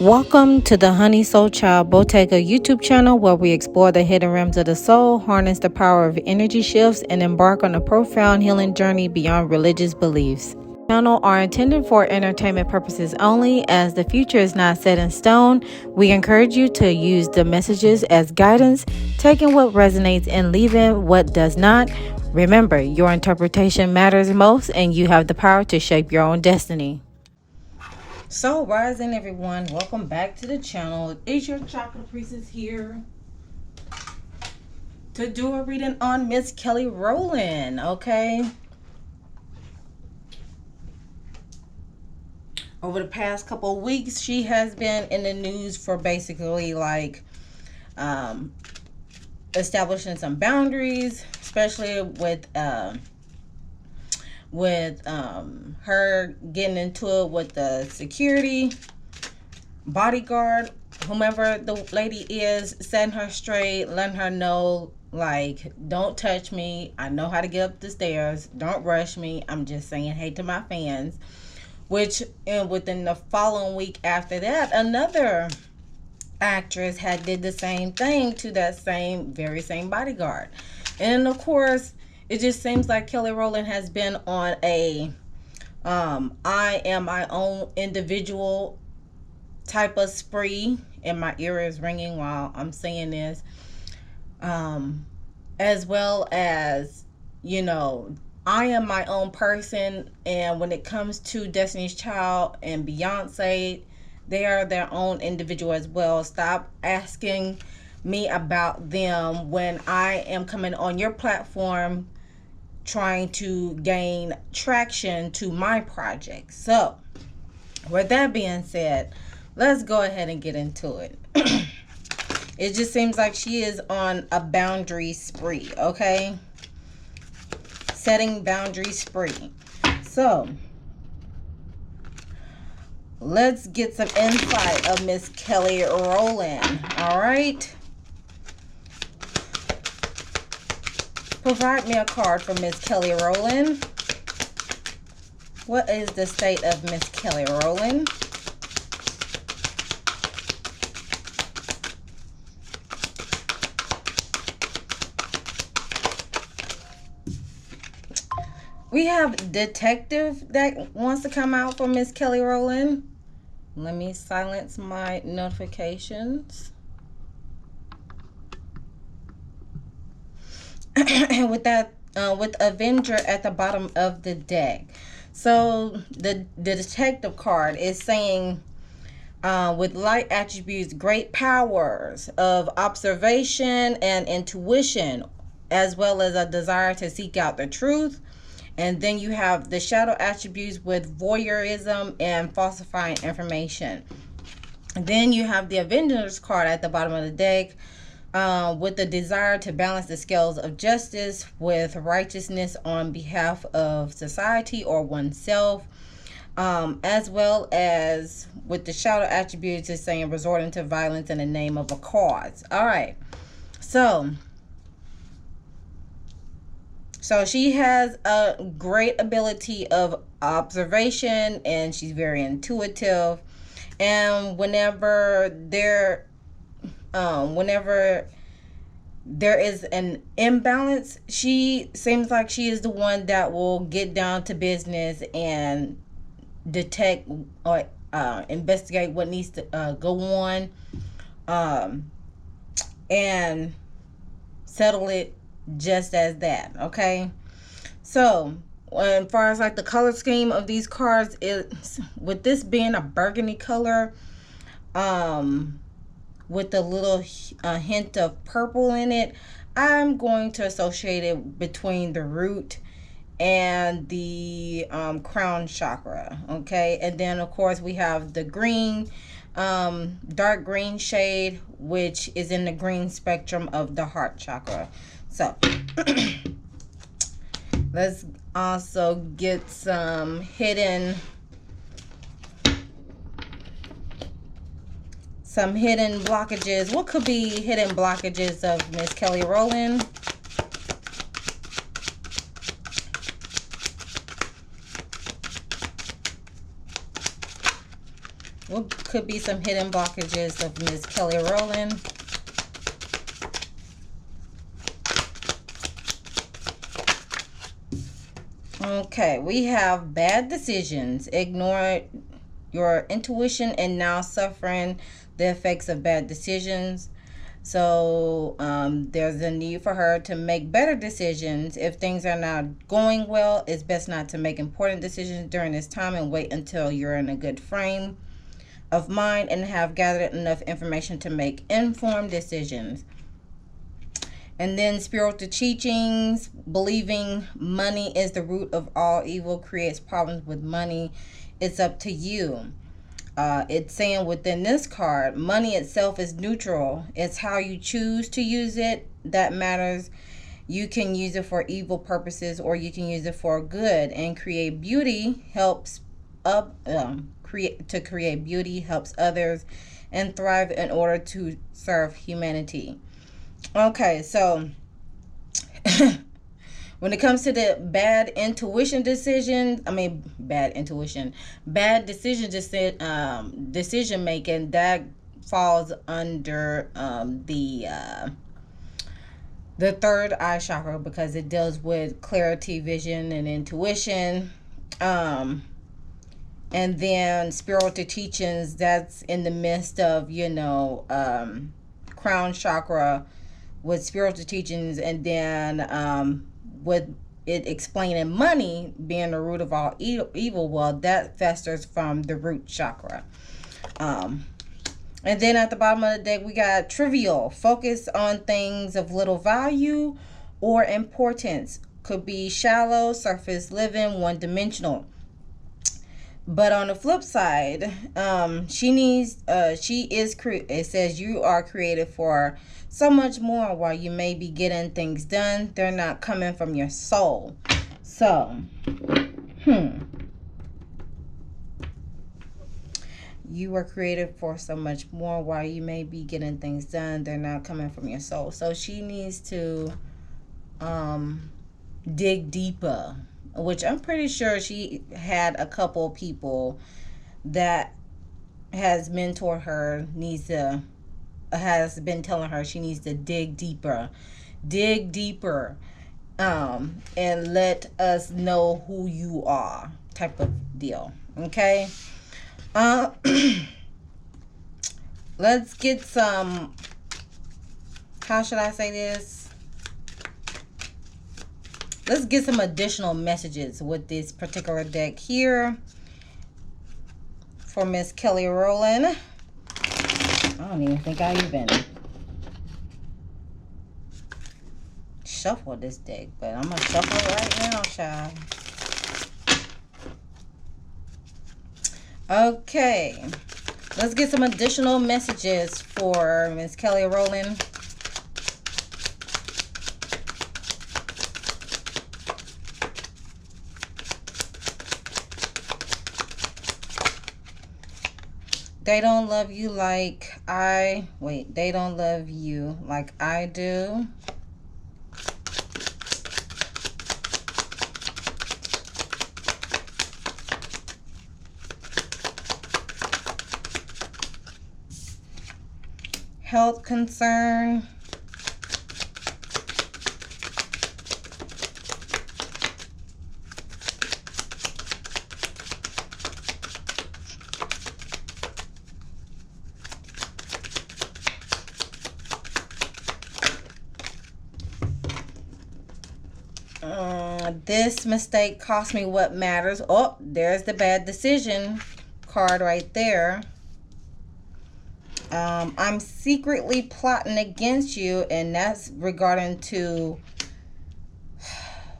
Welcome to the Honeysolchile Bottega YouTube channel, where we explore the hidden realms of the soul, harness the power of energy shifts, and embark on a profound healing journey beyond religious beliefs. The channel are intended for entertainment purposes only, as the future is not set in stone. We encourage you to use the messages as guidance, taking what resonates and leaving what does not. Remember, your interpretation matters most, and you have the power to shape your own destiny. So, rising everyone, welcome back to the channel. Is your Chakra priestess here to do a reading on Miss Kelly Rowland, okay? Over the past couple of weeks, she has been in the news for basically like establishing some boundaries, especially with her getting into it with the security bodyguard, whomever the lady is, setting her straight, letting her know, like, don't touch me, I know how to get up the stairs, don't rush me, I'm just saying hey to my fans. Which, and within the following week after that, another actress had did the same thing to that very same bodyguard. And of course, it just seems like Kelly Rowland has been on a I am my own individual type of spree, and my ear is ringing while I'm saying this. As well as, you know, I am my own person, and when it comes to Destiny's Child and Beyonce, they are their own individual as well. Stop asking me about them when I am coming on your platform trying to gain traction to my project. So, with that being said, let's go ahead and get into it. It just seems like she is on a boundary spree, okay? Setting boundary spree. So, let's get some insight of Miss Kelly Rowland, all right? Provide me a card for Miss Kelly Rowland. What is the state of Miss Kelly Rowland? We have detective that wants to come out for Miss Kelly Rowland. Let me silence my notifications. And with that, with Avenger at the bottom of the deck. So the detective card is saying, with light attributes, great powers of observation and intuition, as well as a desire to seek out the truth. And then you have the shadow attributes with voyeurism and falsifying information. And then you have the Avengers card at the bottom of the deck, with the desire to balance the scales of justice with righteousness on behalf of society or oneself, as well as with the shadow attributes is saying resorting to violence in the name of a cause. All right, so she has a great ability of observation, and she's very intuitive. And whenever there is an imbalance, she seems like she is the one that will get down to business and detect or investigate what needs to go on, and settle it just as that, okay? So, as far as like the color scheme of these cards, with this being a burgundy color, with a little hint of purple in it, I'm going to associate it between the root and the crown chakra, okay? And then of course we have the green, dark green shade, which is in the green spectrum of the heart chakra. So let's also get some hidden blockages. What could be hidden blockages of Miss Kelly Rowland? What could be some hidden blockages of Miss Kelly Rowland. Okay, we have bad decisions. Ignore your intuition and now suffering the effects of bad decisions. So there's a need for her to make better decisions. If things are not going well, it's best not to make important decisions during this time and wait until you're in a good frame of mind and have gathered enough information to make informed decisions. And then spiritual teachings, believing money is the root of all evil creates problems with money. It's up to you. It's saying within this card, money itself is neutral. It's how you choose to use it that matters. You can use it for evil purposes or you can use it for good. And create beauty helps create beauty helps others and thrive in order to serve humanity. Okay, so when it comes to the bad decision making, that falls under the third eye chakra because it deals with clarity, vision, and intuition. And then spiritual teachings, that's in the midst of, crown chakra with spiritual teachings, and then with it explaining money being the root of all evil, well, that festers from the root chakra. And then at the bottom of the deck, we got trivial. Focus on things of little value or importance. Could be shallow, surface living, one-dimensional. But on the flip side, it says you are created for so much more. While you may be getting things done, they're not coming from your soul. So, you were created for so much more. While you may be getting things done, they're not coming from your soul. So she needs to dig deeper, which I'm pretty sure she had a couple people that has mentored her, has been telling her she needs to dig deeper, and let us know who you are, type of deal. Okay. Let's get some, how should I say this? Let's get some additional messages with this particular deck here for Miss Kelly Rowland. I don't even think I even shuffle this deck, but I'm going to shuffle it right now, child. Okay. Let's get some additional messages for Miss Kelly Rowland. They don't love you like they don't love you like I do. Health concern. This mistake cost me what matters. Oh, there's the bad decision card right there. I'm secretly plotting against you, and that's regarding to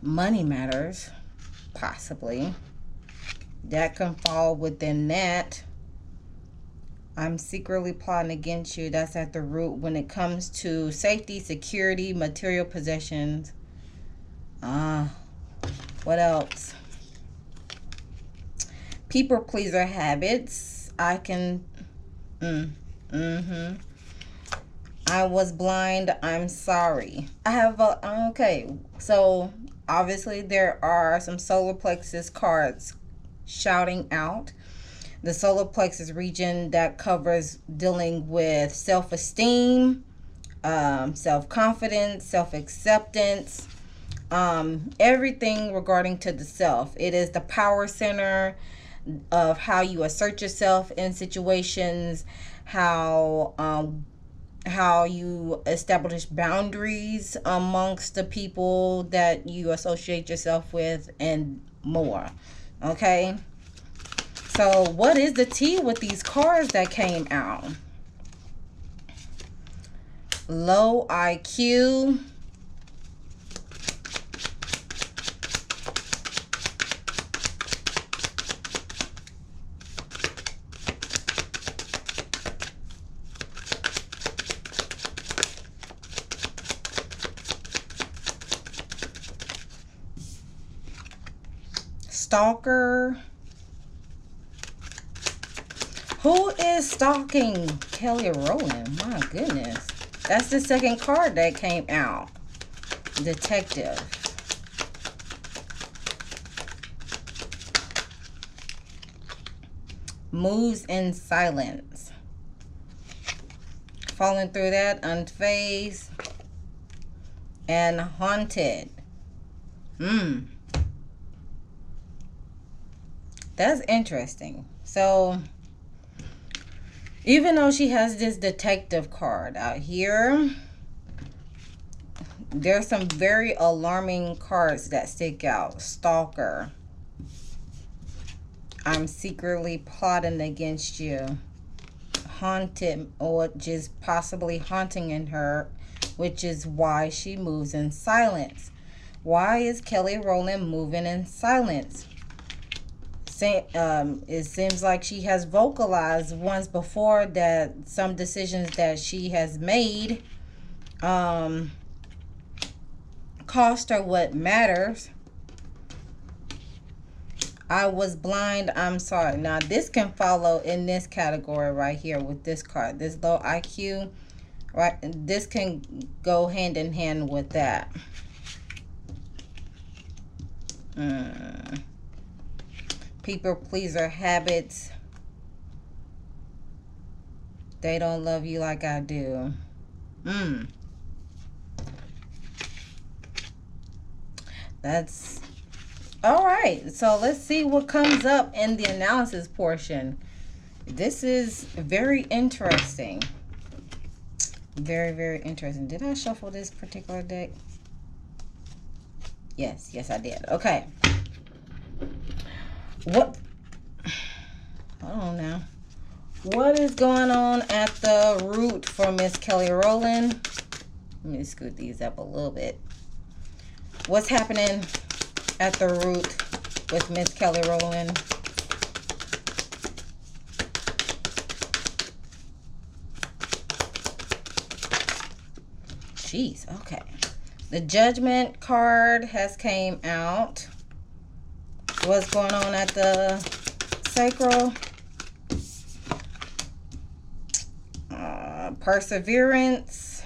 money matters, possibly. That can fall within that. I'm secretly plotting against you. That's at the root when it comes to safety, security, material possessions. What else? People pleaser habits. I was blind. I'm sorry. I have okay. So obviously there are some solar plexus cards shouting out. The solar plexus region that covers dealing with self-esteem, self-confidence, self-acceptance, everything regarding to the self. It is the power center of how you assert yourself in situations, how you establish boundaries amongst the people that you associate yourself with, and more. Okay, so what is the tea with these cards that came out? Low IQ, stalker. Who is stalking Kelly Rowland? My goodness. That's the second card that came out. Detective. Moves in silence. Falling through that, unfazed. And haunted. That's interesting. So, even though she has this detective card out here, there's some very alarming cards that stick out. Stalker. I'm secretly plotting against you. Haunted, or just possibly haunting in her, which is why she moves in silence. Why is Kelly Rowland moving in silence? It seems like she has vocalized once before that some decisions that she has made cost her what matters. I was blind, I'm sorry. Now this can follow in this category right here with this card, this low IQ, right? This can go hand in hand with that. People pleaser habits. They don't love you like I do. That's all right. So let's see what comes up in the analysis portion. This is very interesting. Very, very interesting. Did I shuffle this particular deck? Yes, I did. Okay. What? Hold on now. What is going on at the root for Miss Kelly Rowland? Let me scoot these up a little bit. What's happening at the root with Miss Kelly Rowland? Jeez, okay. The Judgment card has came out. What's going on at the sacral? Perseverance.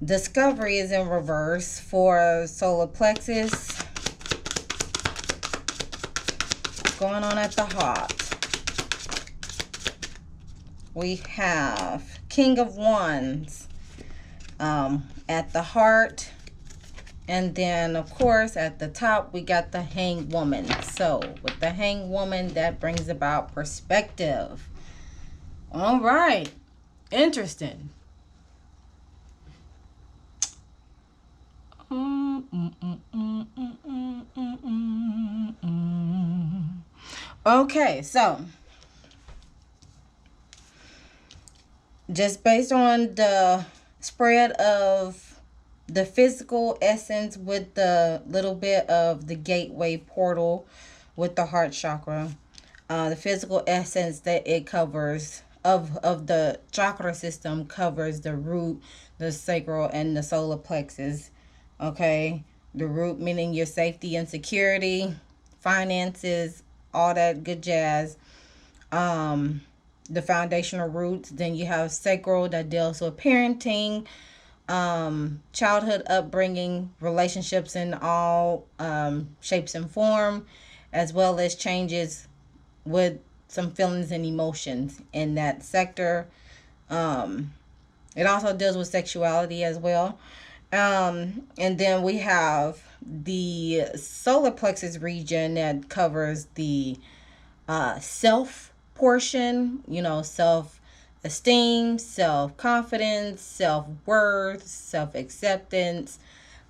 Discovery is in reverse for solar plexus. What's going on at the heart? We have King of Wands at the heart. And then, of course, at the top, we got the Hanged Woman. So, with the Hanged Woman, that brings about perspective. All right. Interesting. Okay, so just based on the spread of the physical essence with the little bit of the gateway portal with the heart chakra, the physical essence that it covers of the chakra system covers the root, the sacral, and the solar plexus. Okay, the root meaning your safety and security, finances, all that good jazz. The foundational roots. Then you have sacral that deals with parenting, childhood upbringing, relationships in all shapes and form, as well as changes with some feelings and emotions in that sector. It also deals with sexuality as well. And then we have the solar plexus region that covers the self portion, self esteem, self confidence, self worth, self acceptance.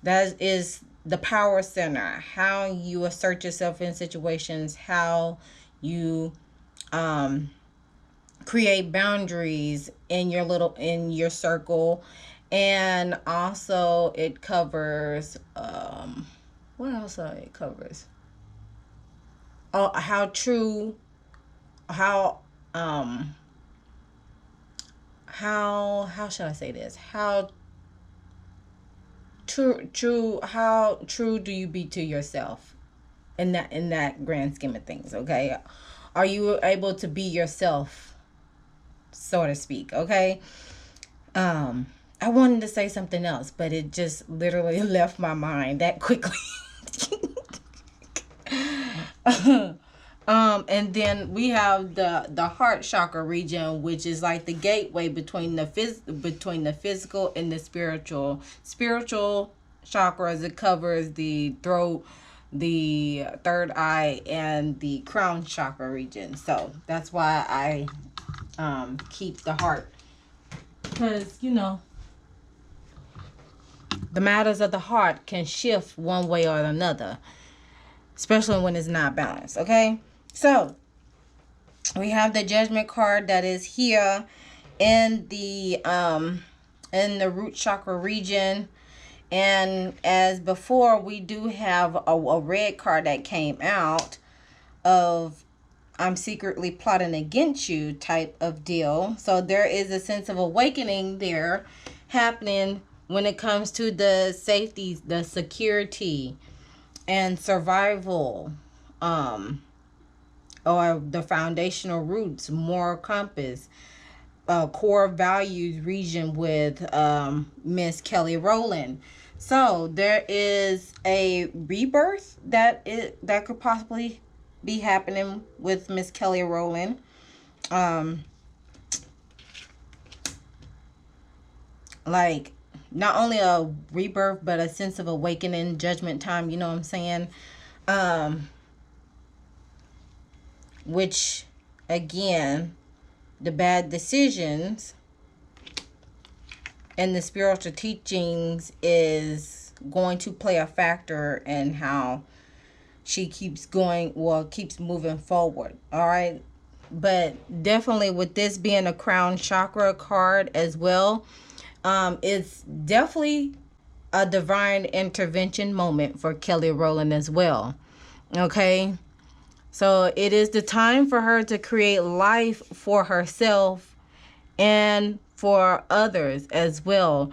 That is the power center. How you assert yourself in situations, how you create boundaries in your circle, and also it covers what else it covers? Oh, how true, how how should I say this? How true do you be to yourself in that grand scheme of things, okay? Are you able to be yourself, so to speak, okay? I wanted to say something else, but it just literally left my mind that quickly. And then we have the heart chakra region, which is like the gateway between the physical and the spiritual. Spiritual chakras, it covers the throat, the third eye, and the crown chakra region. So that's why I keep the heart, because the matters of the heart can shift one way or another, especially when it's not balanced. Okay, so we have the judgment card that is here in the root chakra region. And as before, we do have a red card that came out of I'm secretly plotting against you type of deal. So there is a sense of awakening there happening when it comes to the safety, the security, and survival, or the foundational roots, moral compass, core values region with Miss Kelly Rowland. So there is a rebirth that could possibly be happening with Miss Kelly Rowland. Like not only a rebirth, but a sense of awakening, judgment time. You know what I'm saying? Which, again, the bad decisions and the spiritual teachings is going to play a factor in how she keeps moving forward. All right. But definitely with this being a crown chakra card as well, it's definitely a divine intervention moment for Kelly Rowland as well. Okay. So it is the time for her to create life for herself and for others as well.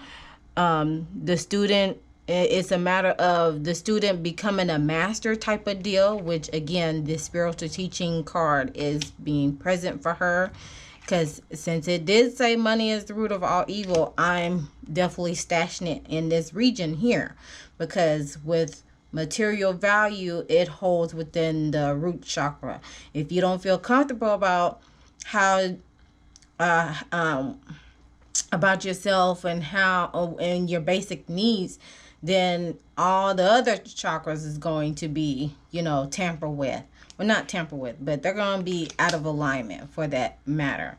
The student, it's a matter of the student becoming a master type of deal, which again, the spiritual teaching card is being present for her. Because since it did say money is the root of all evil, I'm definitely stashing it in this region here. Because with material value, it holds within the root chakra. If you don't feel comfortable about how about yourself and how and your basic needs, then all the other chakras is going to be tampered with. Well, not tampered with, but they're going to be out of alignment for that matter.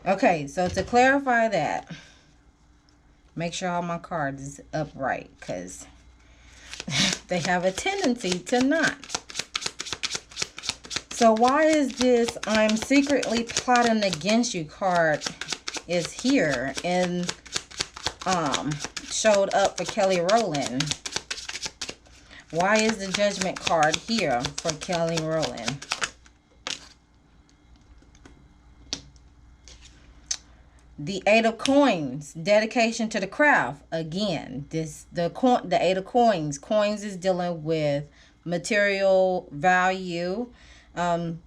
Okay, so to clarify that, make sure all my cards is upright, because they have a tendency to not. So why is this I'm secretly plotting against you card is here and showed up for Kelly Rowland? Why is the judgment card here for Kelly Rowland? The Eight of Coins, dedication to the craft. Again, the Eight of Coins. Coins is dealing with material value.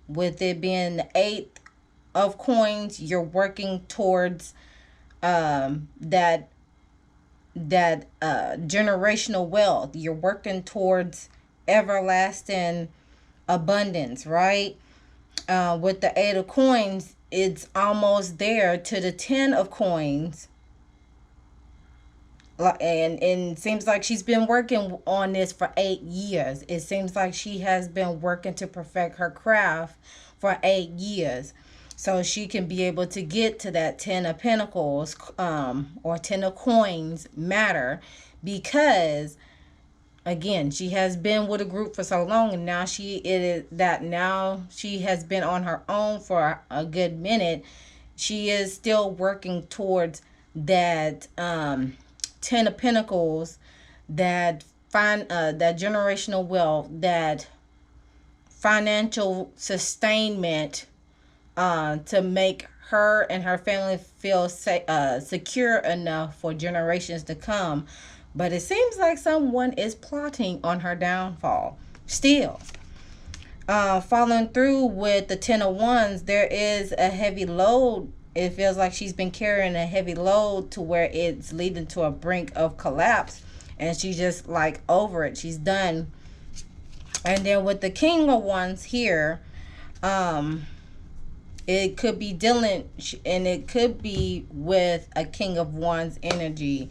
With it being the Eight of Coins, you're working towards that generational wealth. You're working towards everlasting abundance, right? With the 8 of coins, it's almost there to the 10 of coins. And it seems like she's been working on this for 8 years. It seems like she has been working to perfect her craft for 8 years, so she can be able to get to that 10 of pentacles, or 10 of coins matter, because again, she has been with a group for so long, and now she has been on her own for a good minute. She is still working towards that 10 of pentacles, that that generational wealth, that financial sustainment, to make her and her family feel secure enough for generations to come. But it seems like someone is plotting on her downfall still. Following through with the 10 of wands, there is a heavy load. It feels like she's been carrying a heavy load to where it's leading to a brink of collapse, and she's just like over it. She's done. And then with the king of wands here, it could be dealing, and it could be with a king of wands energy.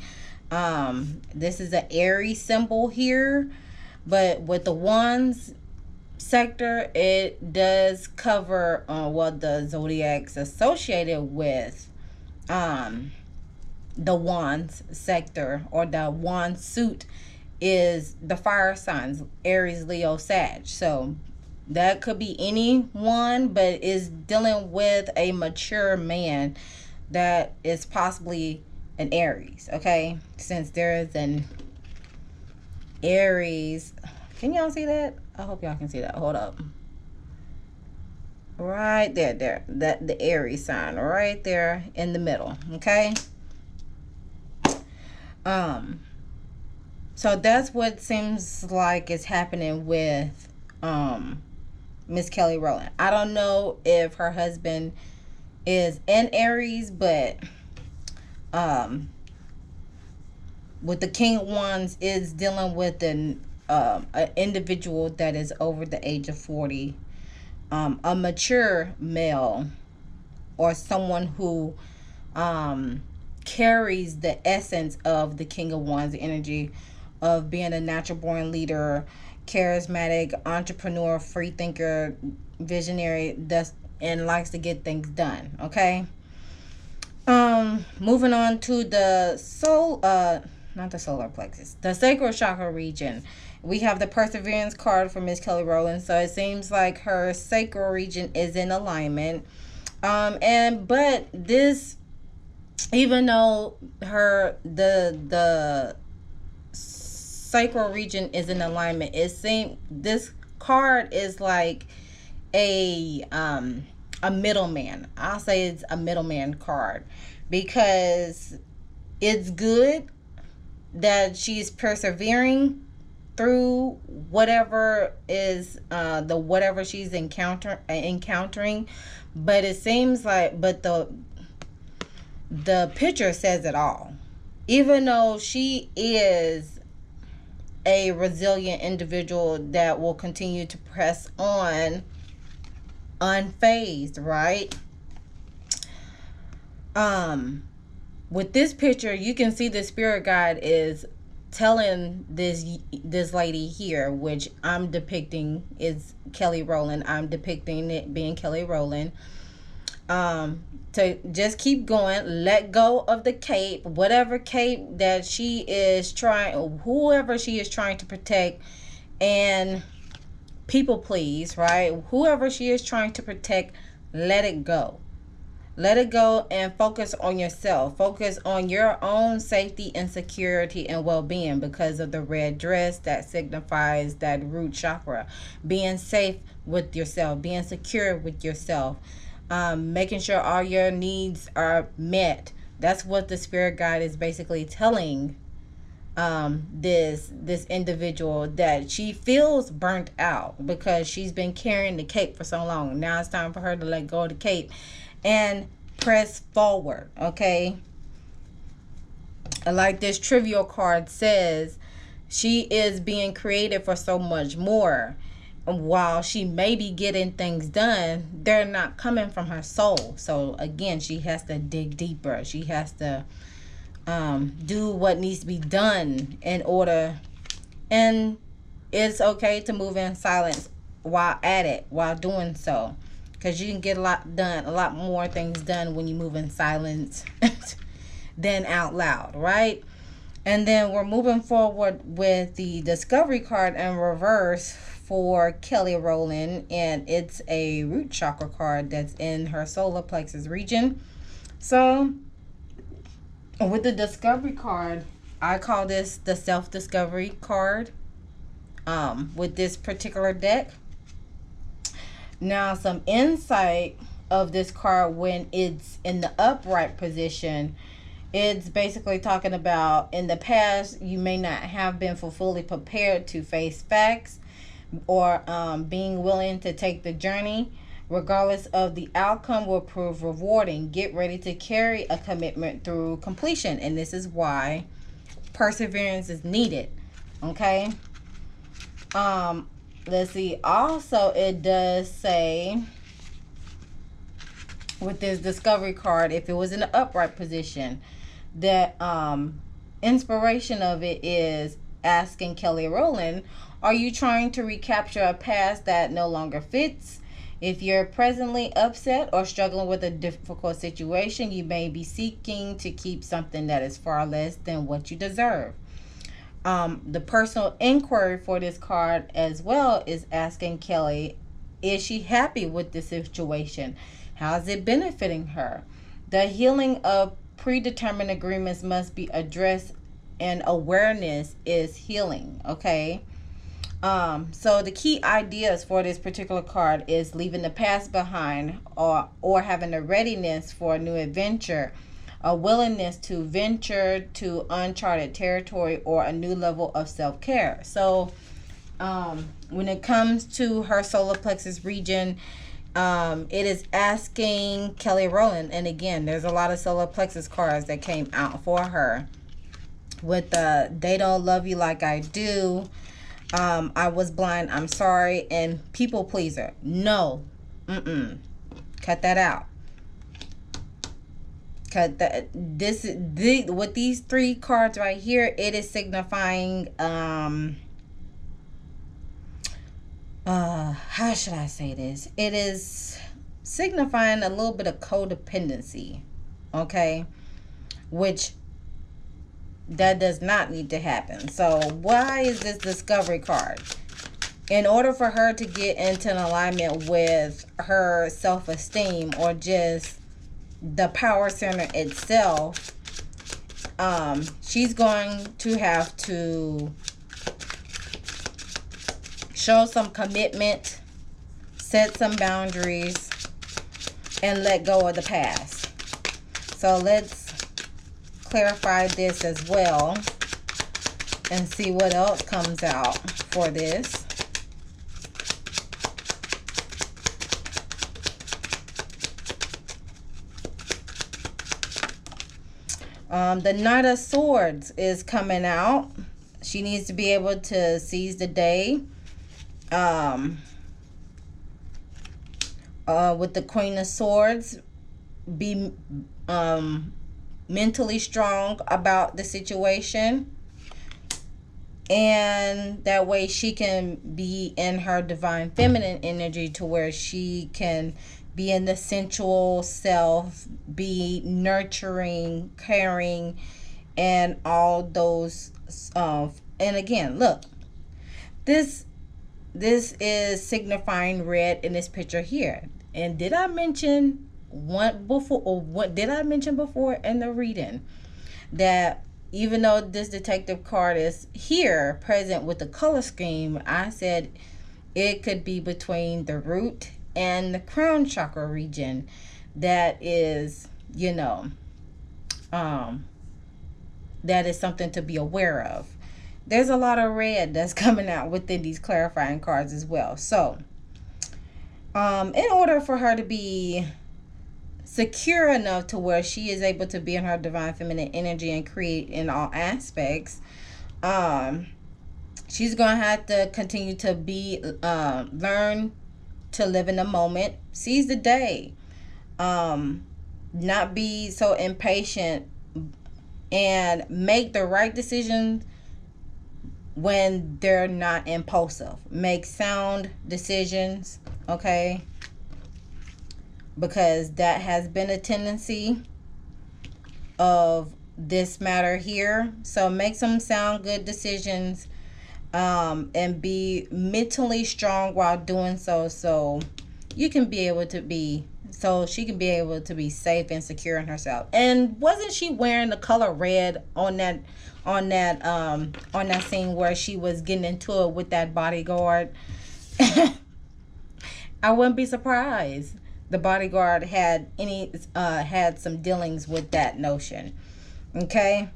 This is an Aries symbol here, but with the wands sector, it does cover the zodiacs associated with the wands sector, or the wand suit, is the fire signs Aries, Leo, Sag. So that could be anyone, but is dealing with a mature man that is possibly an Aries. Okay, since there is an Aries, can y'all see that? I hope y'all can see that. Hold up. Right there, that the Aries sign right there in the middle. Okay. So that's what seems like is happening with Miss Kelly Rowland. I don't know if her husband is an Aries, but with the king of wands, is dealing with an individual that is over the age of 40, a mature male, or someone who carries the essence of the king of wands energy, of being a natural born leader, charismatic, entrepreneur, free thinker, visionary, and likes to get things done. Okay. Moving on to the not the solar plexus, the sacral chakra region. We have the perseverance card for Miss Kelly Rowland. So it seems like her sacral region is in alignment. But this, even though the sacral region is in alignment, it seems this card is like a middleman. I'll say it's a middleman card, because it's good that she's persevering through whatever is whatever she's encountering, but it seems like, but the picture says it all. Even though she is a resilient individual that will continue to press on unfazed, right? With this picture, you can see the spirit guide is telling this lady here, which I'm depicting is Kelly Rowland. I'm depicting it being Kelly Rowland. To just keep going, let go of the cape, whatever cape that she is trying, whoever she is trying to protect, and people please, right? Whoever she is trying to protect, let it go. Let it go and focus on yourself. Focus on your own safety and security and well-being, because of the red dress that signifies that root chakra. Being safe with yourself, being secure with yourself, making sure all your needs are met. That's what the spirit guide is basically telling this individual, that she feels burnt out because she's been carrying the cape for so long. Now it's time for her to let go of the cape and press forward. Okay. like this trivial card says, she is being created for so much more. While she may be getting things done, they're not coming from her soul. So again, she has to dig deeper. She has to do what needs to be done in order. And it's okay to move in silence while at it, while doing so, because you can get a lot more things done when you move in silence than out loud, right? And then we're moving forward with the discovery card in reverse for Kelly Rowland, and it's a root chakra card that's in her solar plexus region. So with the discovery card, I call this the self-discovery card with this particular deck. Now, some insight of this card when it's in the upright position. It's basically talking about in the past, you may not have been fully prepared to face facts or being willing to take the journey. Regardless of the outcome will prove rewarding. Get ready to carry a commitment through completion. And this is why perseverance is needed. Okay. Let's see. Also, it does say with this discovery card, if it was in the upright position, that inspiration of it is asking Kelly Rowland, are you trying to recapture a past that no longer fits? If you're presently upset or struggling with a difficult situation, you may be seeking to keep something that is far less than what you deserve. The personal inquiry for this card as well is asking Kelly, is she happy with the situation? How is it benefiting her? The healing of predetermined agreements must be addressed, and awareness is healing. Okay. So the key ideas for this particular card is leaving the past behind, or having a readiness for a new adventure, a willingness to venture to uncharted territory, or a new level of self-care. So when it comes to her solar plexus region, it is asking Kelly Rowland, and again, there's a lot of solar plexus cards that came out for her with they don't love you like I do, I was blind, I'm sorry, and people pleaser. No, cut that out. Cut that. With these three cards right here, it is signifying how should I say this? It is signifying a little bit of codependency, okay, which that does not need to happen. So why is this discovery card? In order for her to get into an alignment with her self-esteem, or just the power center itself, she's going to have to show some commitment, set some boundaries, and let go of the past. So let's clarify this as well and see what else comes out for this. The Knight of Swords is coming out. She needs to be able to seize the day. With the Queen of Swords, be mentally strong about the situation, and that way she can be in her divine feminine energy, to where she can be in the sensual self, be nurturing, caring, and all those and again, look, this is signifying red in this picture here. And did I mention what did I mention before in the reading, that even though this detective card is here present with the color scheme, I said it could be between the root and the crown chakra region. That is, that is something to be aware of. There's a lot of red that's coming out within these clarifying cards as well. So in order for her to be secure enough to where she is able to be in her divine feminine energy and create in all aspects. She's gonna have to continue to be learn to live in the moment, seize the day, not be so impatient, and make the right decisions when they're not impulsive. Make sound decisions, okay? Because that has been a tendency of this matter here. So make some sound good decisions, and be mentally strong while doing so, so you can be able to be, so she can be able to be safe and secure in herself. And wasn't she wearing the color red on that scene where she was getting into it with that bodyguard? I wouldn't be surprised the bodyguard had some dealings with that notion. Okay.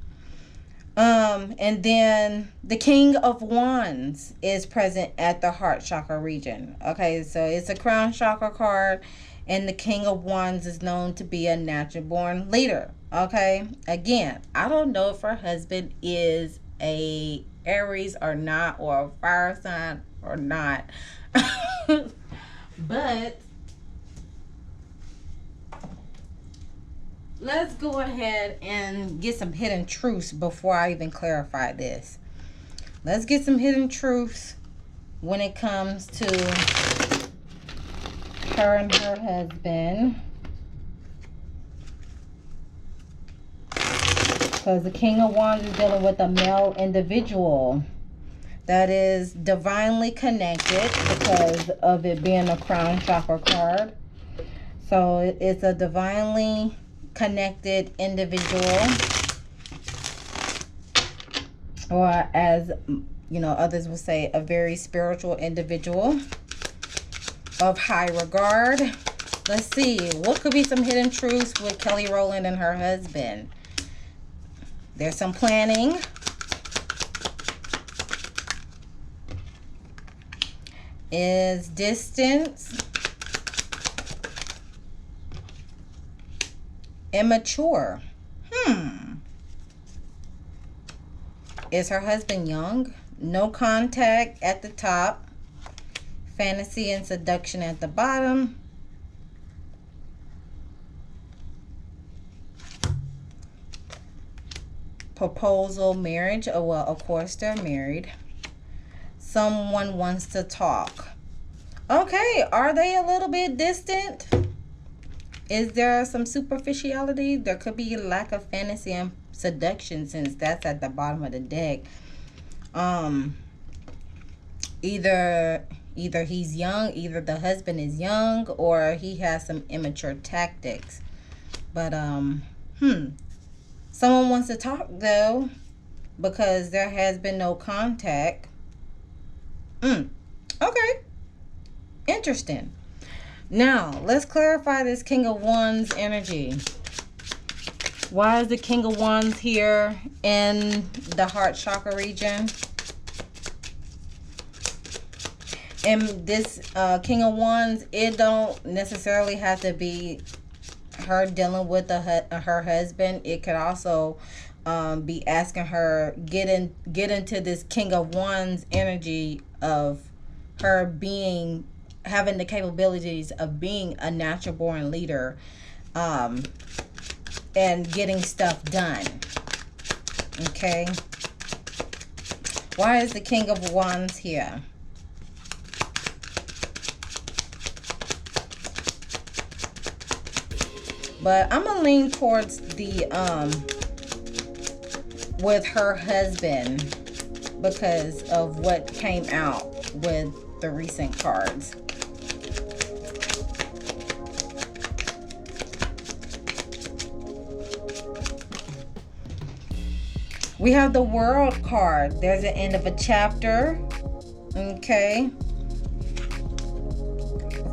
And then the King of Wands is present at the heart chakra region. Okay, so it's a crown chakra card, and the King of Wands is known to be a natural born leader. Okay, again, I don't know if her husband is a Aries or not, or a fire sign or not. But let's go ahead and get some hidden truths before I even clarify this. Let's get some hidden truths when it comes to her and her husband. Because the King of Wands is dealing with a male individual that is divinely connected because of it being a crown chakra card. So it's a divinely connected individual, or as you know, others will say, a very spiritual individual of high regard. Let's see, what could be some hidden truths with Kelly Rowland and her husband? There's some planning. Is distance. Immature. Is her husband young? No contact at the top. Fantasy and seduction at the bottom. Proposal, marriage. Oh, well, of course they're married. Someone wants to talk. Okay, are they a little bit distant? Is there some superficiality? There could be lack of fantasy and seduction, since that's at the bottom of the deck. Either he's young, either the husband is young, or he has some immature tactics. But someone wants to talk though, because there has been no contact. Okay, interesting. Now, let's clarify this King of Wands energy. Why is the King of Wands here in the heart chakra region? And this King of Wands, it don't necessarily have to be her dealing with her husband. It could also be asking her, get into this King of Wands energy of her having the capabilities of being a natural born leader, and getting stuff done. Okay. Why is the King of Wands here? But I'm gonna lean towards the with her husband because of what came out with the recent cards. We have the World card. There's the end of a chapter. Okay.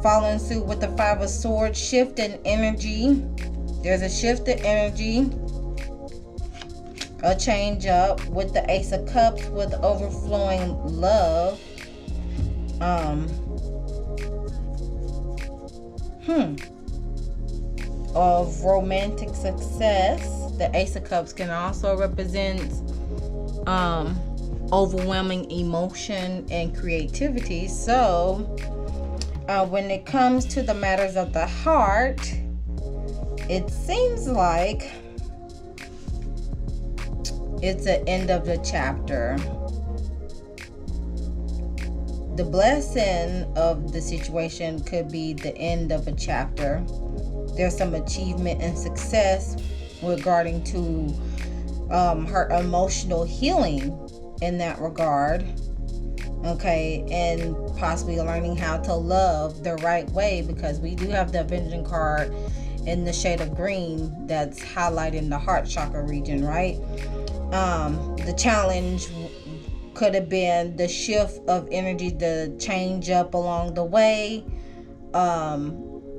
Following suit with the Five of Swords, shift in energy. There's a shift in energy. A change up with the Ace of Cups with overflowing love. of romantic success. The Ace of Cups can also represent overwhelming emotion and creativity. So when it comes to the matters of the heart, it seems like it's the end of the chapter. The blessing of the situation could be the end of a chapter. There's some achievement and success regarding to her emotional healing in that regard. Okay, and possibly learning how to love the right way, because we do have the Avenging card in the shade of green that's highlighting the heart chakra region, right? The challenge could have been the shift of energy, the change up along the way.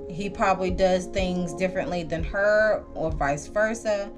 He probably does things differently than her, or vice versa.